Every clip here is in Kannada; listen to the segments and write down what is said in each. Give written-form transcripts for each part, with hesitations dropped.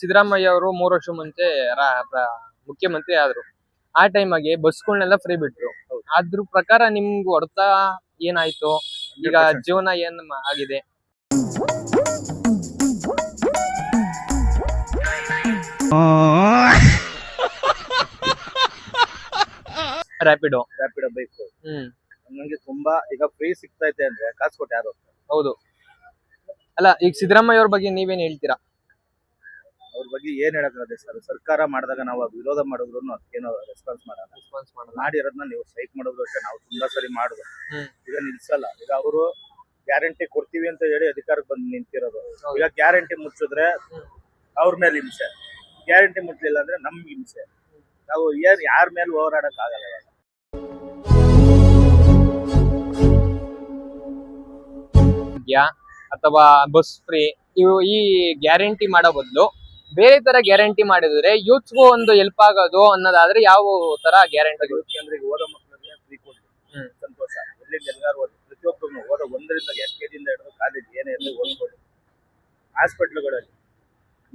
ಸಿದ್ದರಾಮಯ್ಯ ಅವರು 3 ವರ್ಷ ಮುಂಚೆ ಮುಖ್ಯಮಂತ್ರಿ ಆದ್ರು. ಆ ಟೈಮಾಗೆ ಬಸ್ಗಳನ್ನೆಲ್ಲ ಫ್ರೀ ಬಿಟ್ರು. ಅದ್ರ ಪ್ರಕಾರ ನಿಮ್ಗೆ ಹೊಡ್ತ ಏನಾಯ್ತು? ಈಗ ಜೀವನ ಏನ್ ಆಗಿದೆ? ರ್ಯಾಪಿಡೋ ಬೇಕು. ನಂಗೆ ತುಂಬಾ ಈಗ ಫ್ರೀ ಸಿಗ್ತೈತೆ ಅಂದ್ರೆ ಕಾಸು ಕೊಟ್ಟು ಯಾರು? ಹೌದು. ಅಲ್ಲ, ಈಗ ಸಿದ್ದರಾಮಯ್ಯ ಅವ್ರ ಬಗ್ಗೆ ನೀವೇನ್ ಹೇಳ್ತೀರಾ? ಅವ್ರ ಬಗ್ಗೆ ಏನ್ ಹೇಳಕ್ಕಾಗತ್ತೆ ಸರ್? ಸರ್ಕಾರ ಮಾಡಿದಾಗ ನಾವು ವಿರೋಧ ಮಾಡಿದ್ರು ಅದಕ್ಕೇನೋ ರೆಸ್ಪಾನ್ಸ್ ಮಾಡಿರೋದನ್ನ ನೀವು ಸ್ಟ್ರೈಕ್ ಮಾಡಿದ್ರು ಅಷ್ಟೇ. ನಾವು ತುಂಬಾ ಸರಿ ಮಾಡಿದ್ರು, ಈಗ ನಿಲ್ಸಲ್ಲ. ಈಗ ಅವರು ಗ್ಯಾರಂಟಿ ಕೊಡ್ತೀವಿ ಅಂತ ಹೇಳಿ ಅಧಿಕಾರಕ್ಕೆ ಬಂದು ನಿಂತಿರೋದು. ಈಗ ಗ್ಯಾರಂಟಿ ಮುಚ್ಚಿದ್ರೆ ಅವ್ರ ಮೇಲೆ ಹಿಂಸೆ, ಗ್ಯಾರಂಟಿ ಮುಚ್ಚಲಿಲ್ಲ ಅಂದ್ರೆ ನಮ್ಗೆ ಹಿಂಸೆ. ನಾವು ಯಾರ ಮೇಲೆ ಹೋರಾಡಕ್ ಆಗಲ್ಲ. ಅಥವಾ ಬಸ್ ಫ್ರೀ ಈ ಗ್ಯಾರಂಟಿ ಮಾಡೋ ಬದಲು ಬೇರೆ ತರ ಗ್ಯಾರಂಟಿ ಮಾಡಿದ್ರೆ ಯೂತ್ಸ್ಗೂ ಒಂದು ಹೆಲ್ಪ್ ಆಗೋದು ಅನ್ನೋದಾದ್ರೆ ಯಾವ ತರ ಗ್ಯಾರಂಟಿ? ಅಂದ್ರೆ ಈಗ ಓದೋ ಮಕ್ಕಳಿಗೆ ಫ್ರೀ ಕೊಡ್ಲಿ, ಸಂತೋಷ. ಎಲ್ಲಿಂದ ಎಲ್ಲಾರು ಪ್ರತಿಯೊಬ್ಬರು ಓದೋ 1ರಿಂದ LKG ಇಂದ ಹಿಡಿದು ಕಾಲೇಜ್ ಏನೇ ಇರಲಿ ಓದ್ಕೊಳ್ಳಿ. ಹಾಸ್ಪಿಟ್ಲ್ಗಳಲ್ಲಿ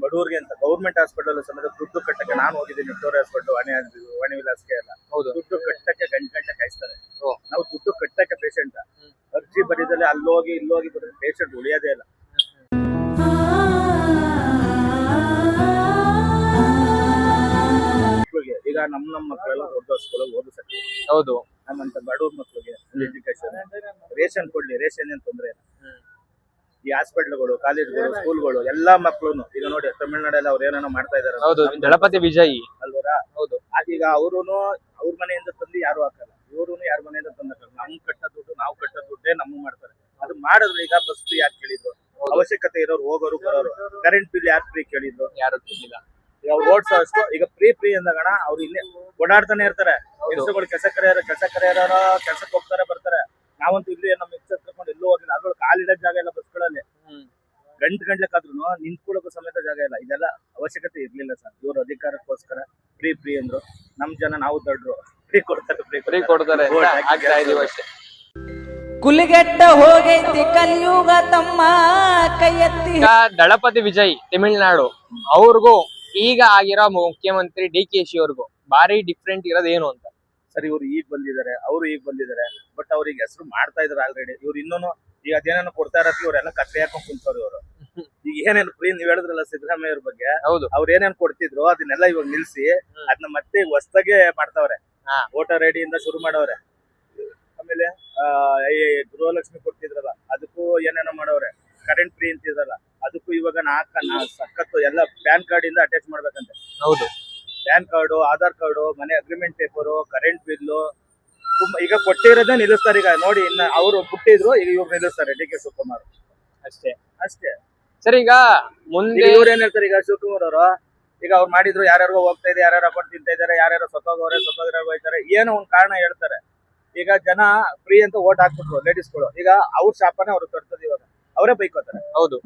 ಬಡವರಿಗೆ ಅಂತ ಗೌರ್ಮೆಂಟ್ ಹಾಸ್ಪಿಟಲ್ ಸಮೇತ ದುಡ್ಡು ಕಟ್ಟಕ್ಕೆ ನಾನು ಹೋಗಿದ್ದೀನಿ. ವಿಕ್ಟೋರಿಯಾ ಹಾಸ್ಪಿಟಲ್, ವಾಣಿ ವಿಲಾಸ್ಗೆ ಎಲ್ಲ ದುಡ್ಡು ಕಟ್ಟಕ್ಕೆ ಗಂಟೆ ಕಾಯಿಸ್ತಾರೆ. ನಾವು ದುಡ್ಡು ಕಟ್ಟಕ್ಕೆ ಪೇಷಂಟ್ ಅರ್ಜಿ ಬರೀದಲ್ಲಿ ಅಲ್ಲೋಗಿ ಇಲ್ಲೋಗಿ ಬರೋದು ಪೇಷಂಟ್ ಉಳಿಯೋದೇ ಇಲ್ಲ. ಈಗ ನಮ್ಮ ಮಕ್ಕಳೆಲ್ಲ ದೊಡ್ಡ ಸ್ಕೂಲಲ್ಲಿ ಓದಿಸಕ್ಕೆ, ಹೌದು, ನಮ್ಮಂತ ಬಡವ್ರ ಮಕ್ಕಳಿಗೆ ಎಜುಕೇಶನ್, ರೇಷನ್ ಕೊಡ್ಲಿ, ರೇಷನ್ ಏನ್ ತೊಂದ್ರೆ ಇಲ್ಲ. ಈ ಹಾಸ್ಪಿಟ್ಲ್ಗಳು, ಕಾಲೇಜ್ಗಳು, ಸ್ಕೂಲ್ಗಳು ಎಲ್ಲಾ ಮಕ್ಕಳು ಈಗ ನೋಡಿ ತಮಿಳ್ನಾಡಲ್ಲಿ ಅವ್ರು ಏನೇನೋ ಮಾಡ್ತಾ ಇದಾರೆ. ಹೌದು, ದಳಪತಿ ವಿಜಯ್ ಅಲ್ವರಾ? ಹೌದು. ಈಗ ಅವ್ರುನು ಅವ್ರ ಮನೆಯಿಂದ ತಂದು ಯಾರು ಹಾಕಲ್ಲ, ಇವ್ರು ಯಾರ ಮನೆಯಿಂದ ತಂದಾಕಲ್ಲ. ನಮ್ ಕಟ್ಟ ದುಡ್ಡು, ನಾವು ಕಟ್ಟ ದುಡ್ಡೇ ನಮ್ಮ ಮಾಡ್ತಾರೆ. ಅದು ಮಾಡಿದ್ರೆ ಈಗ ಬಸ್ ಫ್ರೀ ಯಾಕೆ ಕೇಳಿದ್ರು? ಅವಶ್ಯಕತೆ ಇರೋರು ಹೋಗೋರು ಬರೋರು. ಕರೆಂಟ್ ಬಿಲ್ ಯಾಕೆ ಫ್ರೀ ಕೇಳಿದ್ರು? ಯಾರು ಕೇಳಿಲ್ಲ. ಈಗ ಅವ್ರು ಓಡ್ಸೋ ಅಷ್ಟು ಈಗ ಫ್ರೀ ಅಂದಾಗಣ ಅವ್ರು ಇಲ್ಲೇ ಓಡಾಡ್ತಾನೆ ಇರ್ತಾರೆ. ಕೆಲಸಗಳು ಕೆಲಸ ಕರೆಯೋರು ಕೆಲ್ಸಕ್ಕೆ ಹೋಗ್ತಾರೆ ಬರ್ತಾರೆ. ನಾವಂತೂ ಇಲ್ಲಿ ನಮ್ಮ ಮಿಕ್ಸರ್ ಕರ್ಕೊಂಡು ಎಲ್ಲೂ ಹೋಗಿಲ್ಲ. ಅದ್ರೊಳಗೆ ಕಾಲಿಡೋ ಜಾಗ ಇಲ್ಲ ಬಸ್ಗಳಲ್ಲಿ. ಗಂಟ್ಲೆ ಕಾದ್ರೂ ನಿಂತ್ಕೊಳ್ಳೋಕೆ ಸಮೇತ ಜಾಗ ಇಲ್ಲ. ಇದೆಲ್ಲ ಅವಶ್ಯಕತೆ ಇರ್ಲಿಲ್ಲ ಸರ್. ಇವ್ರ ಅಧಿಕಾರಕ್ಕೋಸ್ಕರ ಫ್ರೀ ಅಂದ್ರು. ನಮ್ ಜನ ನಾವು ದೊಡ್ಡರು ಫ್ರೀ ಕೊಡ್ತಾರೆ ಕುಲಿಗೆಟ್ಟ ಹೋಗೈತಿ ಕಲಿಯುಗ ತಮ್ಮ ಕೈಯತ್ತಿ. ದಳಪತಿ ವಿಜಯ್ ತಮಿಳ್ನಾಡು ಅವ್ರಿಗೂ ಈಗ ಆಗಿರೋ ಮುಖ್ಯಮಂತ್ರಿ DKC ಅವ್ರಿಗೂ ಭಾರಿ ಡಿಫ್ರೆಂಟ್ ಇರೋದು ಏನು ಅಂತ? ಸರ್, ಇವ್ರು ಈಗ ಬಂದಿದ್ದಾರೆ, ಅವರು ಈಗ ಬಂದಿದ್ದಾರೆ. ಬಟ್ ಅವ್ರಿಗೆ ಹೆಸರು ಮಾಡ್ತಾ ಇದಾರೆ ಆಲ್ರೆಡಿ. ಇವ್ರು ಇನ್ನೂ ಈಗ ಅದೇನೇನೋ ಕೊಡ್ತಾ ಇರತ್ತೆ, ಇವರೆಲ್ಲ ಕತ್ತೆ ಹಾಕೊಂಡ್ ಕುಂತವ್ರು ಇವರು. ಈಗ ಏನೇನು ಫ್ರೀ ನೀವ್ ಹೇಳಿದ್ರಲ್ಲ ಸಿದ್ದರಾಮಯ್ಯ ಅವ್ರ ಬಗ್ಗೆ, ಹೌದು, ಅವ್ರು ಏನೇನ್ ಕೊಡ್ತಿದ್ರು ಅದನ್ನೆಲ್ಲ ಇವಾಗ ನಿಲ್ಸಿ ಅದನ್ನ ಮತ್ತೆ ಹೊಸದಾಗೆ ಮಾಡ್ತಾವ್ರೆ. ವೋಟರ್ ಐಡಿ ಇಂದ ಶುರು ಮಾಡವ್ರೆ. ಆಮೇಲೆ ಗೃಹಲಕ್ಷ್ಮಿ ಕೊಡ್ತಿದ್ರಲ್ಲ ಅದಕ್ಕೂ ಏನೇನೋ ಮಾಡವ್ರೆ. ಕರೆಂಟ್ ಫ್ರೀ ಅಂತಿದ್ರಲ್ಲ ಅದಕ್ಕೂ ಇವಾಗ ಸಖತ್ತು ಎಲ್ಲ ಪ್ಯಾನ್ ಕಾರ್ಡ್ ಇಂದ ಅಟ್ಯಾಚ್ ಮಾಡ್ಬೇಕಂತೆ. ಹೌದು, ಪ್ಯಾನ್ ಕಾರ್ಡು, ಆಧಾರ್ ಕಾರ್ಡು, ಮನೆ ಅಗ್ರಿಮೆಂಟ್ ಪೇಪರು, ಕರೆಂಟ್ ಬಿಲ್ಲು ತುಂಬಾ ಈಗ ಕೊಟ್ಟಿರೋದೇ ನಿಲ್ಲಿಸ್ತಾರೆ. ಈಗ ನೋಡಿ, ಇನ್ನ ಅವರು ಬಿಟ್ಟಿದ್ರು, ಈಗ ಇವ್ರು ನಿಲ್ಲಿಸ್ತಾರೆ DK ಶಿವಕುಮಾರ್ ಅಷ್ಟೇ. ಸರ್, ಈಗ ಮುಂದೆ ಇವ್ರು ಏನ್ ಹೇಳ್ತಾರೆ? ಈಗ ಶಿವಕುಮಾರ್ ಅವರು ಈಗ ಅವ್ರು ಮಾಡಿದ್ರು, ಯಾರ್ಯಾರಿಗೋ ಹೋಗ್ತಾ ಇದೆ, ಯಾರ್ಯಾರು ಅಕೌಂಟ್ ತಿಂತಾ ಇದಾರೆ, ಯಾರ್ಯಾರು ಸತ್ತೋಗಿರೋ ಹೋಗ್ತಾರೆ, ಏನೋ ಒಂದ್ ಕಾರಣ ಹೇಳ್ತಾರೆ. ಈಗ ಜನ ಫ್ರೀ ಅಂತ ಓಟ್ ಹಾಕ್ಬಿಟ್ರು ಲೇಡೀಸ್ಗಳು. ಈಗ ಅವ್ರ ಶಾಪನೇ ಅವ್ರು ತರ್ತದೆ, ಇವಾಗ ಅವರೇ ಬೈಕೋತಾರೆ. ಹೌದು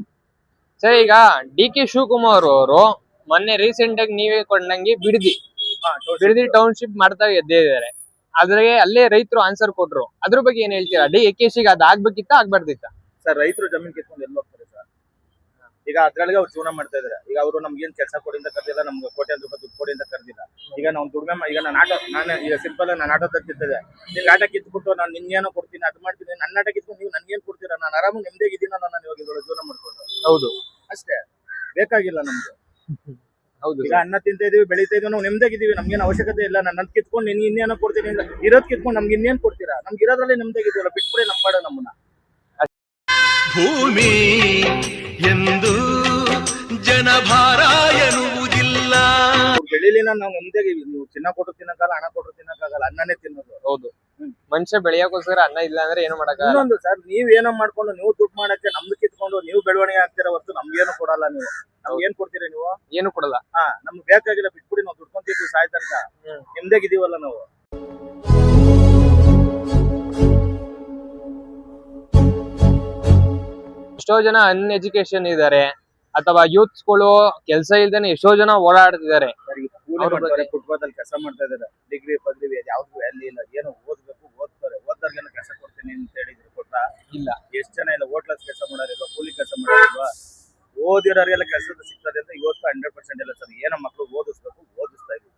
ಸರ್, ಈಗ DK ಶಿವಕುಮಾರ್ ಅವರು ಮೊನ್ನೆ ರೀಸೆಂಟ್ ಆಗಿ ನೀವೇ ಕೊಂಡಂಗೆ ಬಿಡದಿ ಟೌನ್ಶಿಪ್ ಮಾಡ್ತಾ ಇದ್ದಾರೆ. ಆದ್ರೆ ಅಲ್ಲೇ ರೈತರು ಆನ್ಸರ್ ಕೊಟ್ರು. ಅದ್ರ ಬಗ್ಗೆ ಏನ್ ಹೇಳ್ತೀರಾ? DKCಗೆ ಅದ್ ಆಗ್ಬೇಕಿತ್ತ ಆಗ್ಬಾರ್ದಿತ್ತ? ಸರ್, ರೈತರು ಜಮೀನ್ ಕಿತ್ಕೊಂಡು ಎಲ್ಲಿ ಹೋಗ್ತಾರೆ ಸರ್? ಈಗ ಅದ್ರೊಳಗೆ ಅವ್ರು ಜೀವನ ಮಾಡ್ತಾ ಇದಾರೆ. ಈಗ ಅವರು ನಮ್ಗೇನ್ ಕೆಲಸ ಕೊಡಿಂದ ಕರ್ದಿಲ್ಲ, ನಮ್ಗೆ ಕೋಟ್ಯಾಂತರ ರೂಪಾಯಿ ದುಡ್ಡು ಕೊಡಿಂದ ಕರ್ದಿಲ್ಲ. ಈಗ ನಾವು ದುಡಿಮೆ, ಈಗ ನಾನು ಈಗ ಸಿಂಪಲ್ ನಾನು ಆಟೋ ತಗ್ತಿದ್ದೆ. ನಿಮ್ಗೆ ಆಟ ಕಿತ್ಬಿಟ್ಟು ನಾನು ನಿನ್ಗೇನೋ ಕೊಡ್ತೀನಿ, ಅದು ಮಾಡ್ತೀನಿ, ನನ್ನ ಆಟ ಕಿತ್ಕೊಂಡು ನೀವು ನನ್ಗೇನ್ ಕೊಡ್ತೀರಾ? ನಾನು ಆರಾಮಾಗಿ ನೆಮ್ಮದಿಯಾಗಿದ್ದೀನ, ನಾನು ಇವಾಗ ಇದ್ರೊಳಗೆ ಜೀವನ ಮಾಡ್ಕೊಂಡು. ಹೌದು, ಅಷ್ಟೇ, ಬೇಕಾಗಿಲ್ಲ ನಮ್ಗೆ. ಹೌದು, ಈಗ ಅನ್ನ ತಿಂತ ಇದೀವಿ, ಬೆಳಿತಾ ಇದೀವಿ, ನಾವು ನೆಮ್ಮದಿಯಾಗಿದ್ದೀವಿ. ನಮ್ಗೇನು ಅವಶ್ಯಕತೆ ಇಲ್ಲ. ನನ್ನ ಕಿತ್ಕೊಂಡು ನಿನ್ಗೆ ಇನ್ನೇನೋ ಕೊಡ್ತೀನಿ, ಇರೋದ್ ಕಿತ್ಕೊಂಡು ನಮ್ಗೆ ಇನ್ನೇನ್ ಕೊಡ್ತೀರಾ? ನಮ್ಗೆ ಇರೋದ್ರಲ್ಲಿ ನೆಮ್ಮದಿಯಾಗಿದ್ದೀವಲ್ಲ, ಬಿಟ್ಬಿಡಿ ನಮ್ಮ ಪಾಡ ನಮ್ಮನ್ನ. ಭೂಮಿ ಎಂದು ಜನಭಾರ ಎನ್ನುವುದಿಲ್ಲ. ಬೆಳಿಲಿನ ನಾವು ನೆಮ್ಮದಿಯಾಗಿದ್ದೀವಿ. ನೀವು ಚಿನ್ನ ಕೊಟ್ಟು ತಿನ್ನಕ್ಕಾಗಲ್ಲ, ಹಣ ಕೊಟ್ಟು ತಿನ್ನಕ್ಕಾಗಲ್ಲ, ಅನ್ನನೇ ತಿನ್ನೋದು. ಹೌದು, ಮನುಷ್ಯ ಬೆಳೆಯೋಕೋಸ್ಕರ ಅನ್ನ ಇಲ್ಲ ಅಂದ್ರೆ ಏನು ಮಾಡಕ್ಕಾಗಲ್ಲ. ಇನ್ನೊಂದು ಸರ್, ನೀವ್ ಏನೋ ಮಾಡ್ಕೊಂಡು ನೀವು ದುಡ್ಡು ಮಾಡಕ್ಕೆ ನಮ್ದು ಕಿತ್ಕೊಂಡು ನೀವು ಬೆಳವಣಿಗೆ ಆಗ್ತೀರಾ ಹೊರತು ನಮ್ಗೇನು ಕೊಡಲ್ಲ. ನೀವು ನಮ್ಗೆ ಏನ್ ಕೊಡ್ತೀರಾ? ನೀವು ಏನು ಕೊಡಲ್ಲ. ನಮ್ಗೆ ಬೇಕಾಗಿಲ್ಲ, ಬಿಟ್ಬಿಡಿ. ನಾವು ದುಡ್ಕೊಂತಿದ್ವಿ ಸಾಯ್ತಂಕ, ನೆಮ್ಮದಿಯಾಗಿದ್ದೀವಲ್ಲ ನಾವು. ಎಷ್ಟೋ ಜನ ಅನ್ಎಜುಕೇಶನ್ ಇದಾರೆ, ಅಥವಾ ಯೂತ್ಸ್ಗಳು ಕೆಲಸ ಇಲ್ದೇನೆ ಎಷ್ಟೋ ಜನ ಓಡಾಡ್ತಿದ್ದಾರೆ. ಫುಟ್ಬಾಲ್ ಕೆಲಸ ಮಾಡ್ತಾ ಇದಾರೆ. ಡಿಗ್ರಿ ಪದವಿ ಯಾವ್ದು ವ್ಯಾಲ್ಯೂ ಇಲ್ಲ. ಏನೋ ಓದ್ಬೇಕು, ಓದ್ತಾರೆ. ಓದ್ದವ್ರಿಗೇನೋ ಕೆಲಸ ಕೊಡ್ತೀನಿ ಅಂತ ಹೇಳಿದ್ರು, ಕೊಟ್ಟ ಇಲ್ಲ. ಎಷ್ಟ್ ಜನ ಇಲ್ಲ ಹೋಟ್ಲಸ್ ಕೆಲಸ ಮಾಡೋರಿಲ್ವಾ, ಕೂಲಿ ಕೆಲಸ ಮಾಡೋರಿಲ್ವಾ? ಓದಿರೋರಿಗೆಲ್ಲ ಕೆಲಸ ಸಿಗ್ತದೆ ಅಂತ ಇವತ್ತು 100% ಇಲ್ಲ ಸರ್. ಏನೋ ಮಕ್ಕಳು ಓದಿಸ್ಬೇಕು, ಓದಿಸ್ತಾ ಇದ್ವಿ.